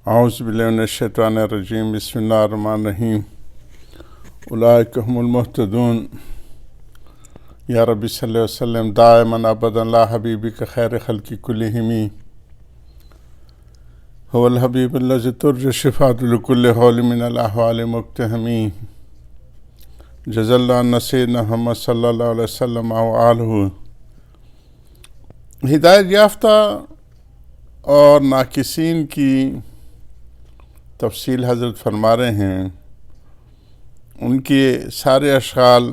اعوذ باللہ من الشیطان الرجیم بسم اللہ الرحمن الرحیم اولئک هم المہتدون یا رب صلی وسلم دائما ابدا لا حبیبک خیر خلق کلہم هو الحبیب الذی ترجى الشفاعة لكل حول من الاحوال مقتحم جزا اللہ عنا سیدنا محمد صلی اللہ علیہ وسلم وآلہ۔ ہدایت یافتہ اور ناقصین کی تفصیل حضرت فرما رہے ہیں، ان کے سارے اشغال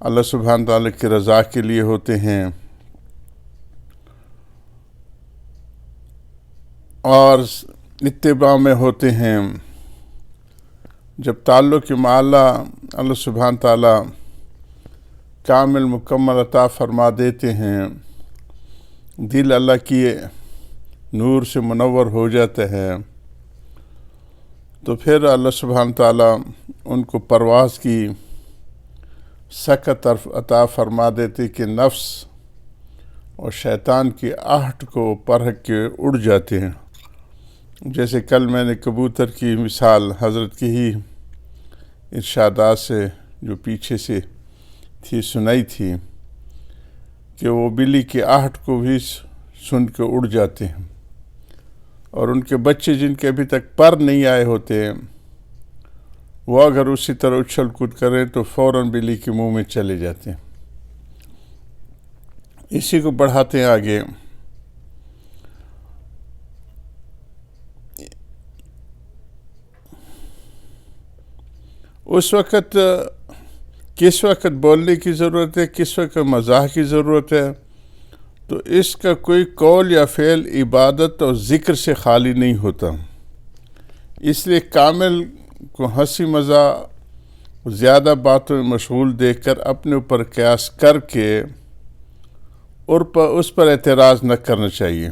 اللہ سبحانہ تعالیٰ کی رضا کے لیے ہوتے ہیں اور اتباع میں ہوتے ہیں۔ جب تعلق معلّہ اللہ سبحانہ تعالیٰ کامل مکمل عطا فرما دیتے ہیں، دل اللہ کی نور سے منور ہو جاتا ہے، تو پھر اللہ سبحانہ تعالیٰ ان کو پرواز کی سکت عطا فرما دیتے کہ نفس اور شیطان کی آہٹ کو پرکھ کے اڑ جاتے ہیں۔ جیسے کل میں نے کبوتر کی مثال حضرت کی ہی ارشادات سے جو پیچھے سے تھی سنائی تھی کہ وہ بلی کی آہٹ کو بھی سن کے اڑ جاتے ہیں، اور ان کے بچے جن کے ابھی تک پر نہیں آئے ہوتے ہیں وہ اگر اسی طرح اچھل کود کریں تو فوراً بلی کے منہ میں چلے جاتے ہیں۔ اسی کو بڑھاتے ہیں آگے۔ اس وقت کس وقت بولنے کی ضرورت ہے، کس وقت مزاح کی ضرورت ہے، تو اس کا کوئی قول یا فعل عبادت اور ذکر سے خالی نہیں ہوتا۔ اس لیے کامل کو ہنسی مزاح زیادہ باتوں میں مشغول دیکھ کر اپنے اوپر قیاس کر کے اور اس پر اعتراض نہ کرنا چاہیے۔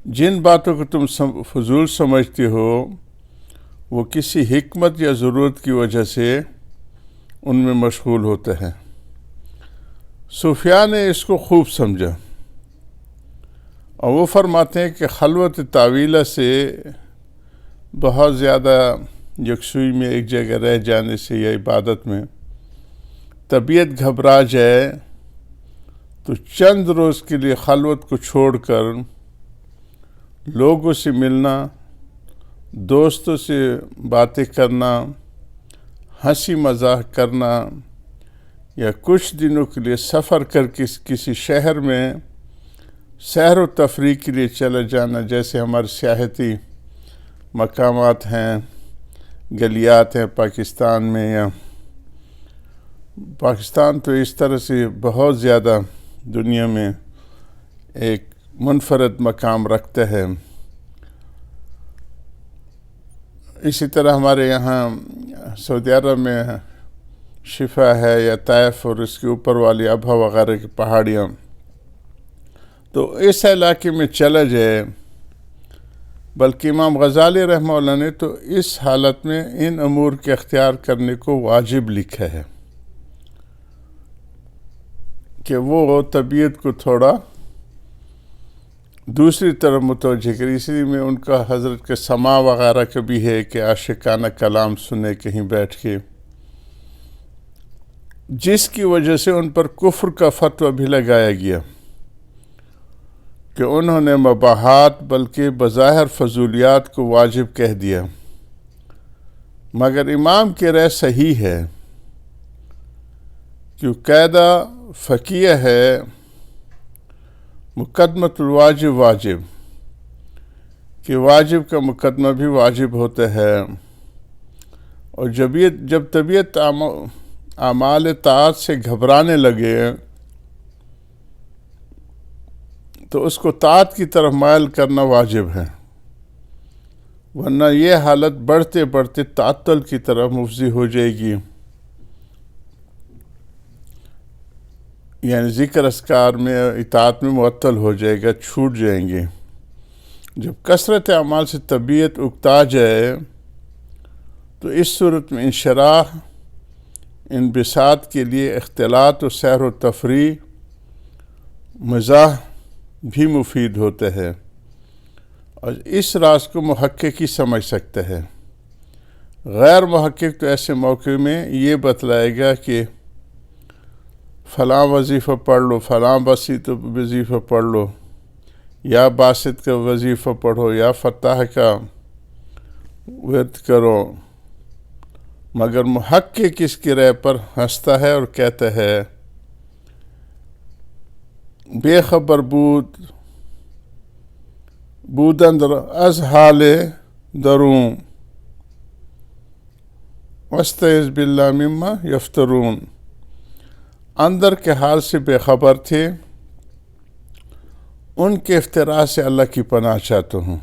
جن باتوں کو تم فضول سمجھتے ہو وہ کسی حکمت یا ضرورت کی وجہ سے ان میں مشغول ہوتا ہے۔ صوفیاء نے اس کو خوب سمجھا اور وہ فرماتے ہیں کہ خلوت طویلہ سے بہت زیادہ یکسوئی میں ایک جگہ رہ جانے سے یا عبادت میں طبیعت گھبرا جائے تو چند روز کے لیے خلوت کو چھوڑ کر لوگوں سے ملنا، دوستوں سے باتیں کرنا، ہنسی مذاق کرنا، یا کچھ دنوں کے لیے سفر کر کسی شہر میں سیر و تفریح کے لیے چلا جانا، جیسے ہمارے سیاحتی مقامات ہیں، گلیات ہیں پاکستان میں، یا پاکستان تو اس طرح سے بہت زیادہ دنیا میں ایک منفرد مقام رکھتا ہے۔ اسی طرح ہمارے یہاں سعودی عرب میں شفا ہے یا طائف اور اس کے اوپر والی ابہا وغیرہ کی پہاڑیاں، تو اس علاقے میں چلا جائے۔ بلکہ امام غزالی رحمہ اللہ نے تو اس حالت میں ان امور کے اختیار کرنے کو واجب لکھا ہے کہ وہ طبیعت کو تھوڑا دوسری طرف متوجہ کرے۔ اس لیے میں ان کا حضرت کے سماع وغیرہ کا بھی ہے کہ عاشقانہ کلام سنے کہیں بیٹھ کے، جس کی وجہ سے ان پر کفر کا فتویٰ بھی لگایا گیا کہ انہوں نے مباحات بلکہ بظاہر فضولیات کو واجب کہہ دیا۔ مگر امام کی رائے صحیح ہے کہ قاعدہ فقیہ ہے مقدمۃ الواجب واجب، کہ واجب کا مقدمہ بھی واجب ہوتا ہے، اور جب طبیعت اعمال طاعت سے گھبرانے لگے تو اس کو طاعت کی طرف مائل کرنا واجب ہے، ورنہ یہ حالت بڑھتے بڑھتے تعطل کی طرف مفضی ہو جائے گی، یعنی ذکر اذکار میں اطاعت میں معطل ہو جائے گا، چھوٹ جائیں گے۔ جب کثرت اعمال سے طبیعت اکتا جائے تو اس صورت میں انشراح انبساط کے لیے اختلاط و سیر و تفریح مزاح بھی مفید ہوتا ہے، اور اس راز کو محقق ہی سمجھ سکتا ہے۔ غیر محقق تو ایسے موقع میں یہ بتلائے گا کہ فلاں وظیفہ پڑھ لو، فلاں وظیفہ پڑھ لو، یا باسط کا وظیفہ پڑھو، یا فتح کا ورد کرو، مگر محقق اس کی رائے پر ہنستا ہے اور کہتا ہے بے خبر بودند از حال درون واستعذ باللہ مما یفترون، اندر کے حال سے بے خبر تھے، ان کے افتراء سے اللہ کی پناہ چاہتا ہوں۔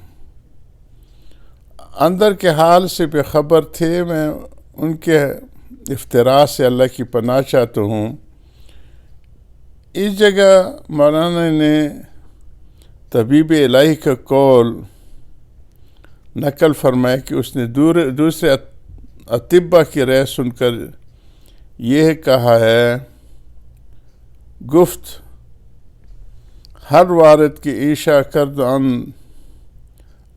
اندر کے حال سے بے خبر تھے، میں ان کے افتراء سے اللہ کی پناہ چاہتا ہوں۔ اس جگہ مولانا نے طبیب الہی کا قول نقل فرمایا کہ اس نے دوسرے اطباء کی رائے سن کر یہ کہا ہے، گفت ہر وارد کی عیشا کرد ان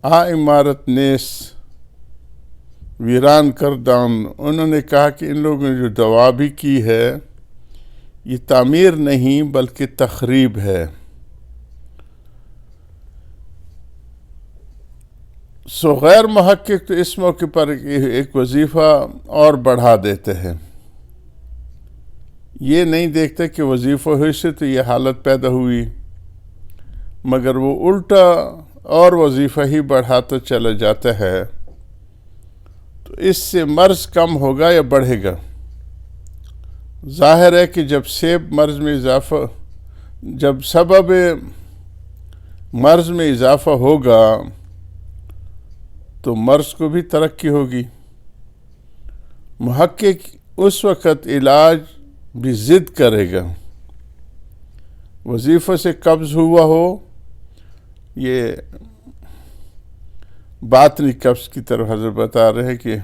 عمارت نیس ویران کردان۔ انہوں نے کہا کہ ان لوگوں نے جو دعا بھی کی ہے یہ تعمیر نہیں بلکہ تخریب ہے۔ سو غیر محقق تو اس موقع پر ایک وظیفہ اور بڑھا دیتے ہیں، یہ نہیں دیکھتے کہ وظیفہ ہوئی سے تو یہ حالت پیدا ہوئی، مگر وہ الٹا اور وظیفہ ہی بڑھاتا چلا جاتا ہے، تو اس سے مرض کم ہوگا یا بڑھے گا؟ ظاہر ہے کہ جب سبب مرض میں اضافہ ہوگا تو مرض کو بھی ترقی ہوگی۔ محقق اس وقت علاج بھی ضد کرے گا۔ وظیفہ سے قبض ہوا ہو، یہ باطنی قبض کی طرف حضرت بتا رہے ہیں کہ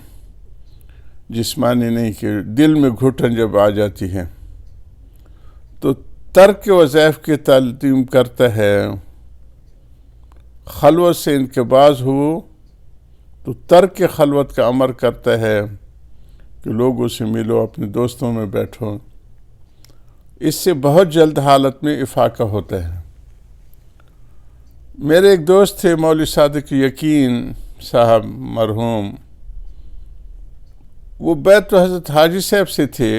جسمانی نہیں، کہ دل میں گھٹن جب آ جاتی ہے تو ترک وظائف کی تلقین کرتا ہے۔ خلوت سے انقباض ہو تو ترک خلوت کا امر کرتا ہے کہ لوگوں سے ملو، اپنے دوستوں میں بیٹھو۔ اس سے بہت جلد حالت میں افاقہ ہوتا ہے۔ میرے ایک دوست تھے مولوی صادق یقین صاحب مرحوم، وہ بیت حضرت حاجی صاحب سے تھے،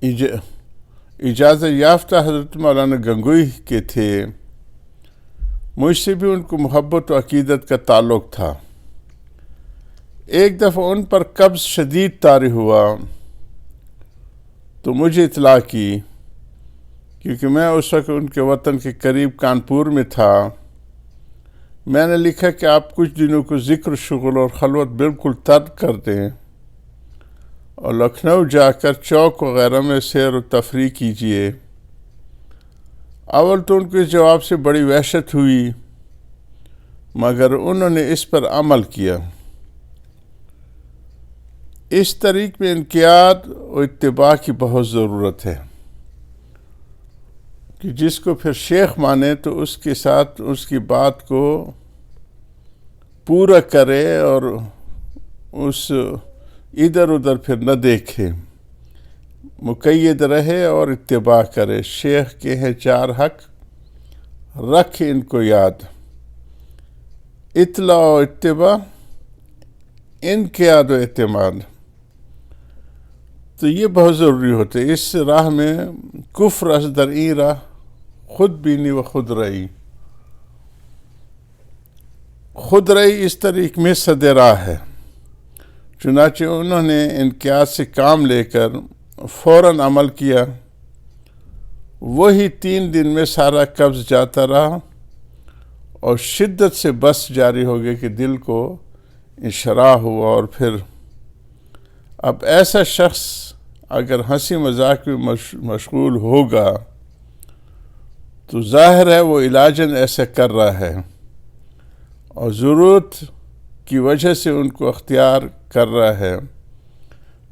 اجازت یافتہ حضرت مولانا گنگوئی کے تھے، مجھ سے بھی ان کو محبت و عقیدت کا تعلق تھا۔ ایک دفعہ ان پر قبض شدید طاری ہوا تو مجھے اطلاع کی، کیونکہ میں اس وقت ان کے وطن کے قریب کانپور میں تھا۔ میں نے لکھا کہ آپ کچھ دنوں کو ذکر، شغل اور خلوت بالکل ترک کر دیں اور لکھنؤ جا کر چوک وغیرہ میں سیر و تفریح کیجیے۔ اول تو ان کے جواب سے بڑی وحشت ہوئی، مگر انہوں نے اس پر عمل کیا۔ اس طریق میں انقیاد و اتباع کی بہت ضرورت ہے کہ جس کو پھر شیخ مانے تو اس کے ساتھ اس کی بات کو پورا کرے اور اس ادھر ادھر پھر نہ دیکھے، مقید رہے اور اتباع کرے۔ شیخ کے ہیں چار حق، رکھ ان کو یاد، اطلاع و اتباع، انقیاد و اعتماد۔ تو یہ بہت ضروری ہوتے۔ اس راہ میں کفر از در این راہ خود بینی و خود رئی، خود رئی اس طریق میں صد راہ ہے۔ چنانچہ انہوں نے انقیاد سے کام لے کر فوراً عمل کیا، وہی 3 دن میں سارا قبض جاتا رہا اور شدت سے بس جاری ہو گئی کہ دل کو انشراح ہوا۔ اور پھر اب ایسا شخص اگر ہنسی مذاق میں مشغول ہوگا تو ظاہر ہے وہ علاجاً ایسا کر رہا ہے اور ضرورت کی وجہ سے ان کو اختیار کر رہا ہے،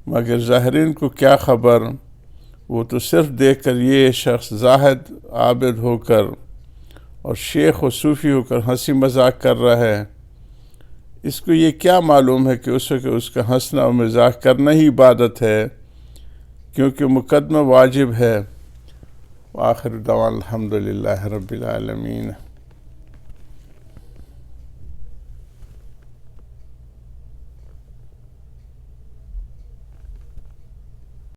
مگر ظاہرین کو کیا خبر، وہ تو صرف دیکھ کر یہ شخص زاہد عابد ہو کر اور شیخ و صوفی ہو کر ہنسی مذاق کر رہا ہے، اس کو یہ کیا معلوم ہے کہ اس کا ہنسنا و مذاق کرنا ہی عبادت ہے، کیونکہ مقدمہ واجب ہے۔ وآخر دعوانا الحمدللہ رب العالمین۔